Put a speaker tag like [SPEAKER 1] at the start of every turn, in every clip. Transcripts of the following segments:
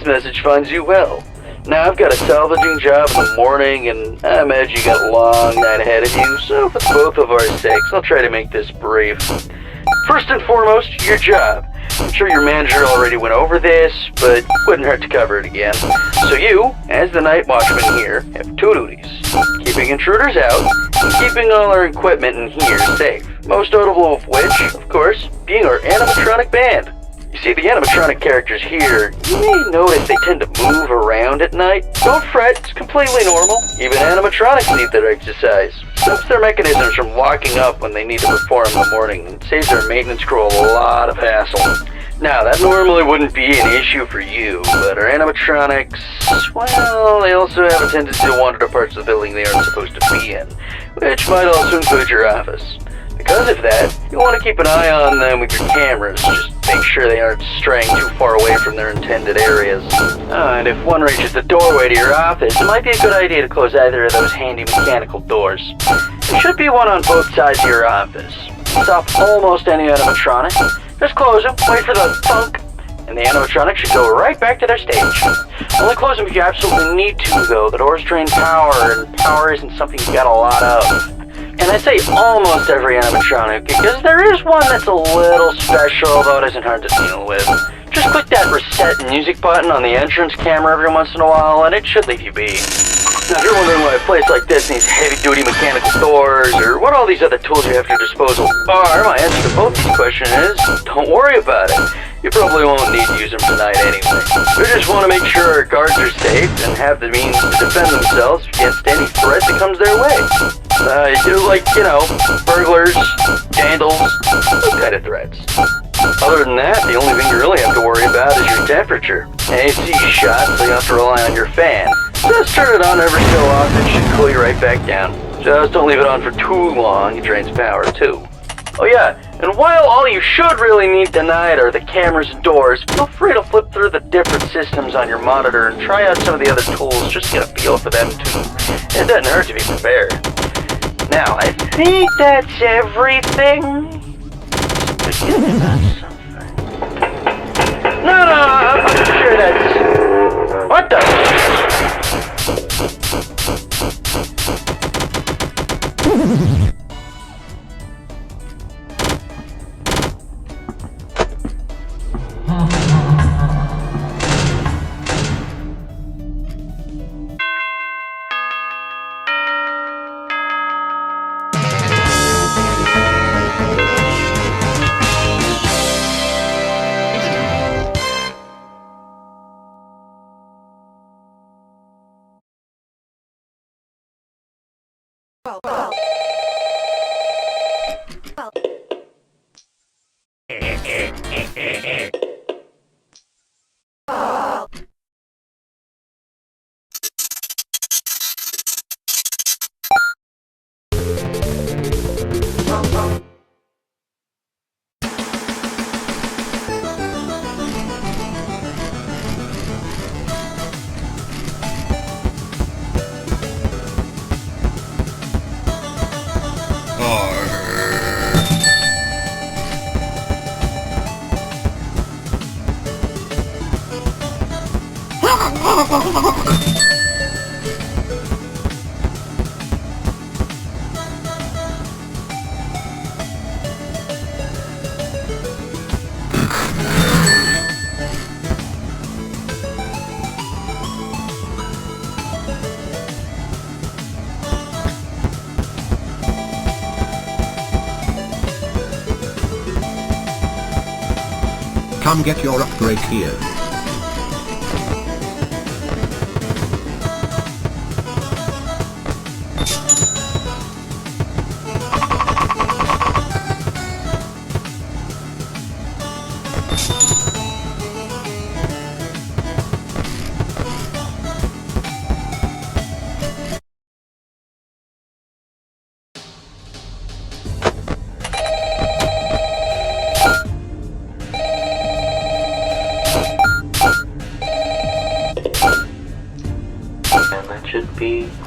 [SPEAKER 1] this message finds you well. Now, I've got a salvaging job in the morning, and I imagine you got a long night ahead of you, so for both of our sakes, I'll try to make this brief. First and foremost, your job. I'm sure your manager already went over this, but wouldn't hurt to cover it again. So you, as the night watchman here, have two duties. Keeping intruders out, and keeping all our equipment in here safe. Most notable of which, of course, being our animatronic band. You see, the animatronic characters here, you may notice they tend to move around at night. Don't fret, it's completely normal. Even animatronics need their exercise. Stops their mechanisms from locking up when they need to perform in the morning, and saves their maintenance crew a lot of hassle. Now, that normally wouldn't be an issue for you, but our animatronics, well, they also have a tendency to wander to parts of the building they aren't supposed to be in, which might also include your office. Because of that, you'll want to keep an eye on them with your cameras. Just make sure they aren't straying too far away from their intended areas. And if one reaches the doorway to your office, it might be a good idea to close either of those handy mechanical doors. There should be one on both sides of your office. Stop almost any animatronic. Just close them, wait for the thunk, and the animatronic should go right back to their stage. Only close them if you absolutely need to, though. The doors drain power, and power isn't something you got a lot of. And I say almost every animatronic, because there is one that's a little special, though it isn't hard to deal with. Just click that reset music button on the entrance camera every once in a while, and it should leave you be. Now, if you're wondering why a place like this needs heavy-duty mechanical doors, or what all these other tools you have at your disposal are, my answer to both these questions is, don't worry about it. You probably won't need to use them tonight anyway. We just want to make sure our guards are safe and have the means to defend themselves against any threat that comes their way. Burglars, vandals, those kind of threats. Other than that, the only thing you really have to worry about is your temperature. AC shot, so you have to rely on your fan. Just turn it on every so often, it should cool you right back down. Just don't leave it on for too long, it drains power too. Oh yeah, and while all you should really need tonight are the cameras and doors, feel free to flip through the different systems on your monitor and try out some of the other tools, just to get a feel for them too. It doesn't hurt to be prepared. Now, I think that's everything. No, I'm sure that's... What the...
[SPEAKER 2] Come get your upgrade here.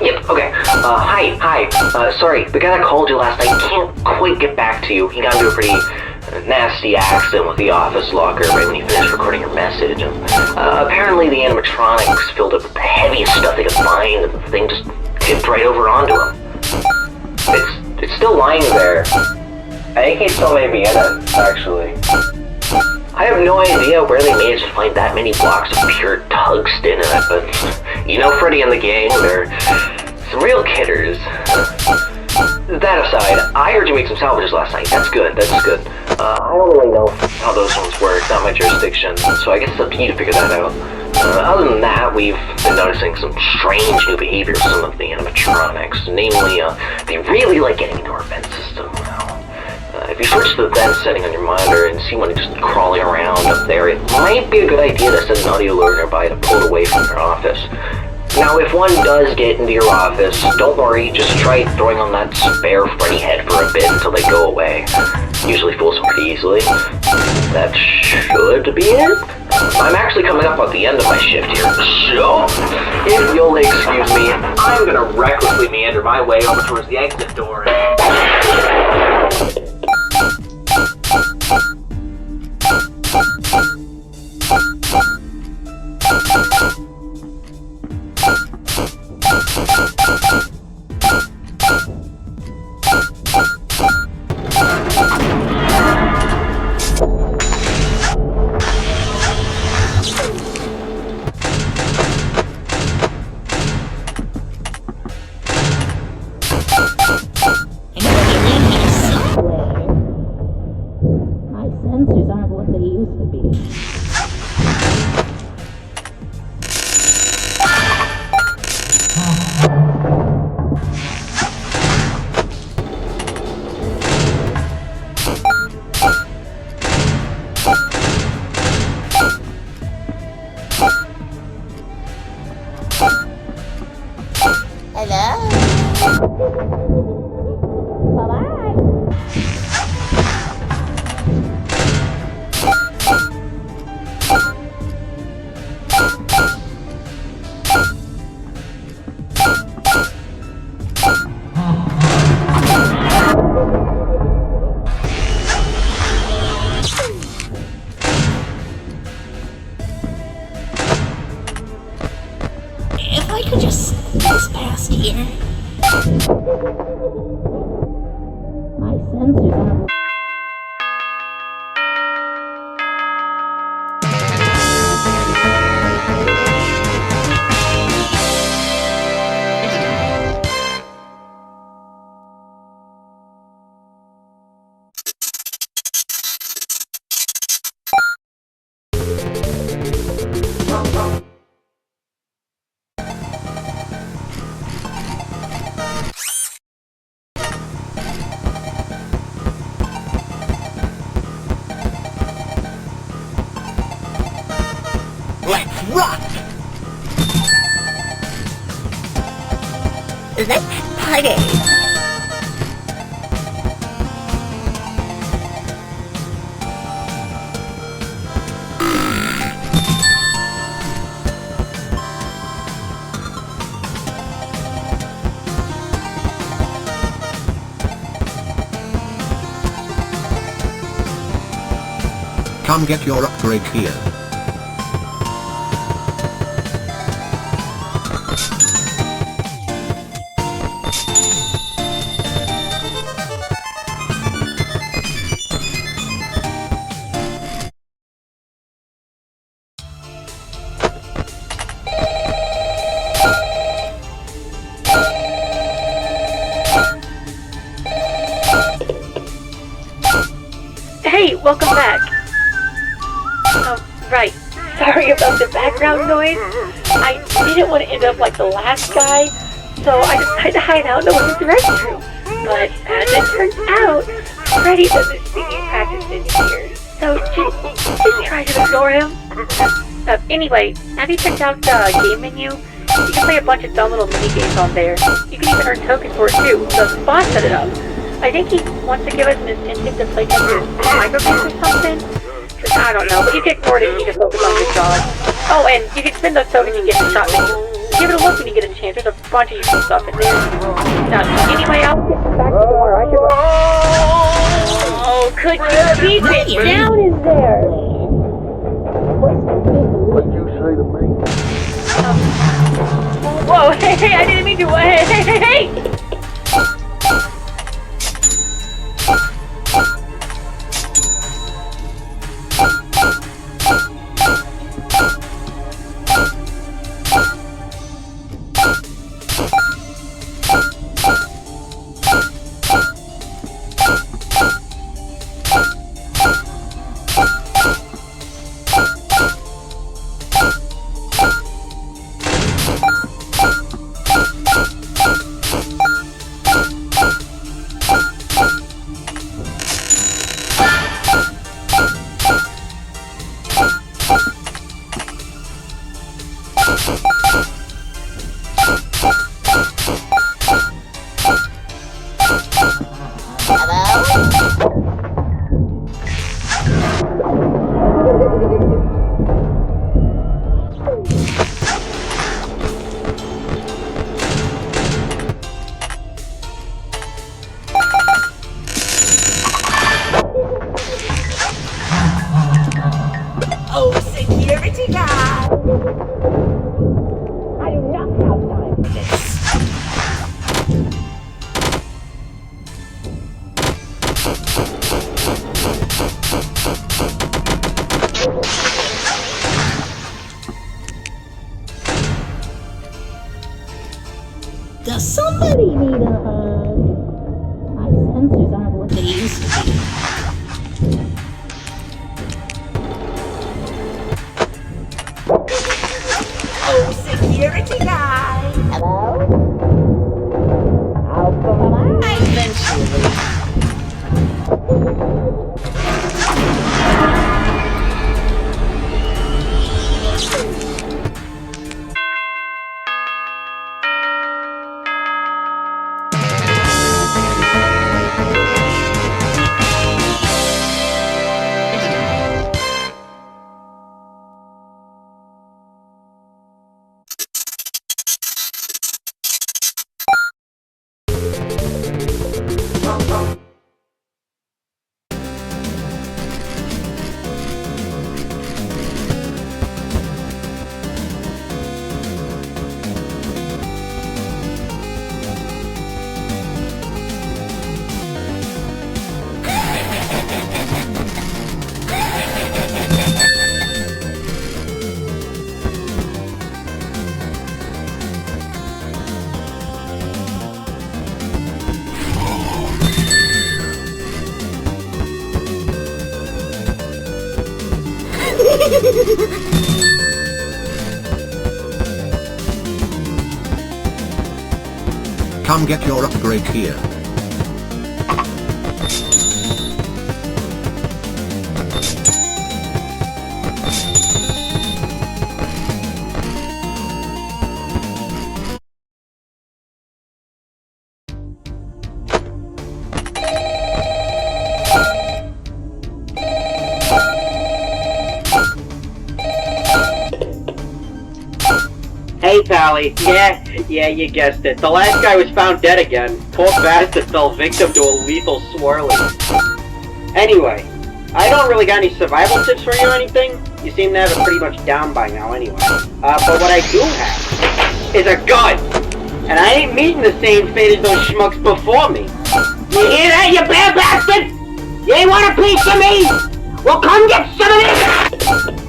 [SPEAKER 3] Yep, okay. Hi. Sorry, the guy that called you last night can't quite get back to you. He got into a pretty a nasty accident with the office locker right when you finished recording your message. And, apparently the animatronics filled up with the heaviest stuff they could find, and the thing just tipped right over onto him. It's still lying there. I think he still may be in it, actually. I have no idea where they managed to find that many blocks of pure tungsten in it, but you know Freddy and the gang, they're some real kidders. That aside, I heard you make some salvages last night. That's good, that's good. I don't really know how those ones work, not my jurisdiction, so I guess it's up to you to figure that out. Other than that, we've been noticing some strange new behavior of some of the animatronics. Namely, they really like getting into our vent system. If you switch to the vent setting on your monitor and see one just crawling around up there, it might be a good idea to set an audio alert nearby to pull it away from your office. Now, if one does get into your office, don't worry, just try throwing on that spare Freddy head for a bit until they go away. Usually fools them pretty easily. That should be it. I'm actually coming up at the end of my shift here, so if you'll excuse me, I'm gonna recklessly meander my way over towards the exit door.
[SPEAKER 4] Sensors aren't what they used to be.
[SPEAKER 5] Hello? Bye-bye.
[SPEAKER 4] If I could just squeeze past here. My sensors aren't.
[SPEAKER 5] Let's rock! Let's party!
[SPEAKER 2] Come get your upgrade here.
[SPEAKER 6] Hey, welcome back. Oh, right. Sorry about the background noise. I didn't want to end up like the last guy, so I decided to hide out in the women's restroom. But as it turns out, Freddy does his singing practice in here, so just try to ignore him. Anyway, have you checked out the game menu? You can play a bunch of dumb little mini games on there. You can even earn tokens for it too. The boss set it up. I think he wants to give us an incentive to play some microgames or something. I don't know, but you can ignore it if you just focus on your job. Oh, and you can spend those tokens you get in the shop menu. Give it a look when you get a chance. There's a bunch of useful stuff in there. Now, anyway, I'll get back to tomorrow. I should go. Oh, Could you keep it down in there?
[SPEAKER 1] What'd you say to me?
[SPEAKER 6] Whoa, hey, I didn't mean to. Hey!
[SPEAKER 5] Oh, security guard! I do not have time for this.
[SPEAKER 4] Does somebody need a hug? My sensors aren't what they used to be.
[SPEAKER 5] Oh, security guy! Hello? I'll come eventually.
[SPEAKER 2] Come get your upgrade here.
[SPEAKER 7] Hey, Pally. Yeah, you guessed it. The last guy was found dead again. Poor bastard fell victim to a lethal swirly. Anyway, I don't really got any survival tips for you or anything. You seem to have it pretty much down by now anyway. But what I do have is a gun! And I ain't meeting the same fate as those schmucks before me. You hear that, you bad bastard? You ain't want a piece of me? Well, come get some of this!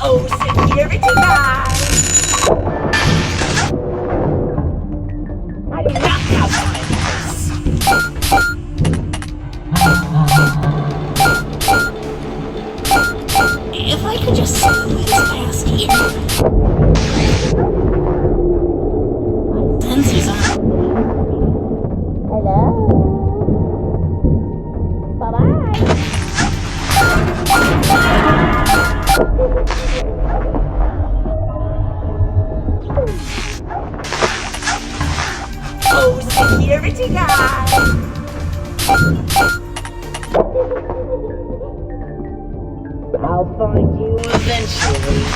[SPEAKER 5] Oh, security guy!
[SPEAKER 4] if I could just squeeze past here. My sensors aren't working. Hello? Bye-bye.
[SPEAKER 5] Oh, security guy. I'll find you eventually.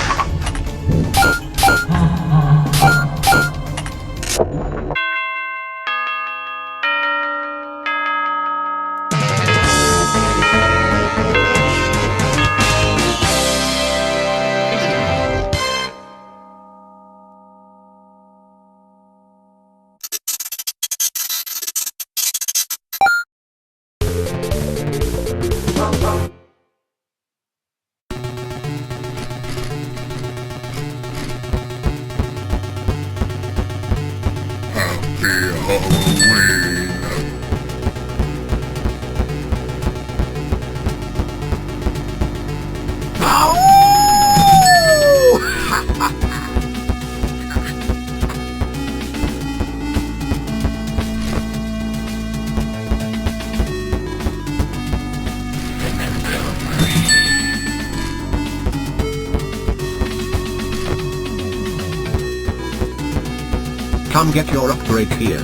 [SPEAKER 2] Come get your upgrade here.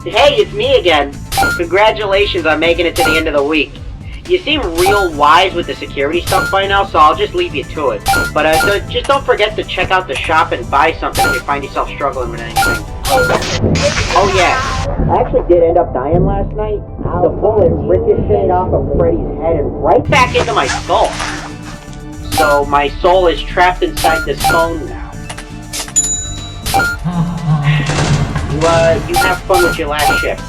[SPEAKER 7] Hey, it's me again. Congratulations on making it to the end of the week. You seem real wise with the security stuff by now, so I'll just leave you to it. But just don't forget to check out the shop and buy something if you find yourself struggling with anything. Oh yeah, I actually did end up dying last night. The bullet ricocheted off of Freddy's head and right back into my skull. So my soul is trapped inside this phone now. You have fun with your last shift.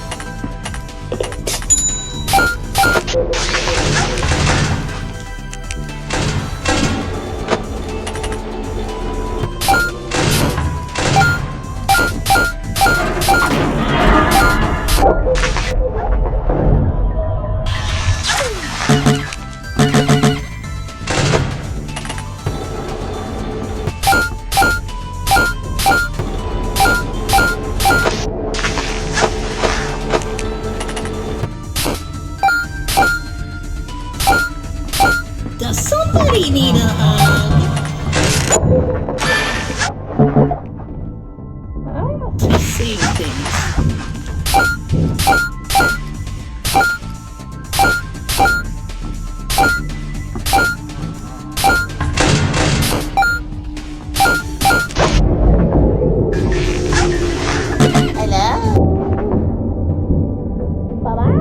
[SPEAKER 4] Does somebody need a hug? I have to see things. Hello? Bye-bye.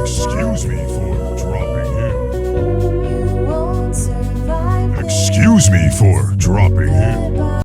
[SPEAKER 8] Excuse me for dropping in. Excuse me for dropping in.